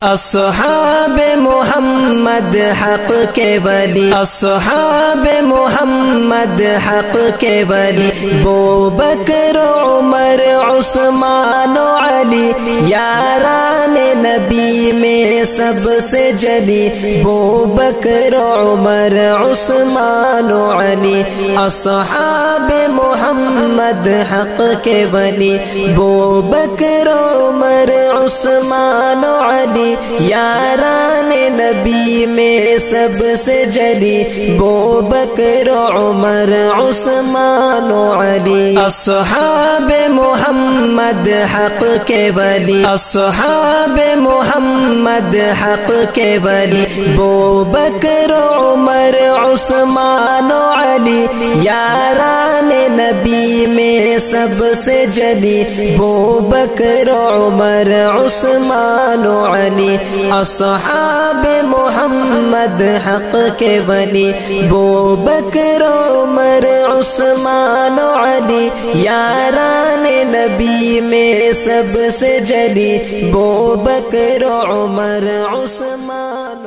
اصحاب محمد حق کے ولی، اصحاب محمد حق کے ولی، ابوبکر عمر عثمان و علی، یاران نبی میں سب سے جلی، ابوبکر عمر عثمان و علی، اصحاب محمد حق کے ولی، ابوبکر عمر عثمان و علی، یاران نبی میں سب سے جلی، ابوبکر عمر عثمان و علی، اصحاب محمد حق کے ولی، اصحاب محمد حق کے ولی، ابوبکر عمر عثمان و علی، یاران نبی میں سب سے جلی، ابوبکر عمر عثمان و علی، اصحاب محمد حق کے ولی، ابوبکر عمر عثمان و علی، یاران نبی میں سب سے جلی، ابوبکر عمر عثمان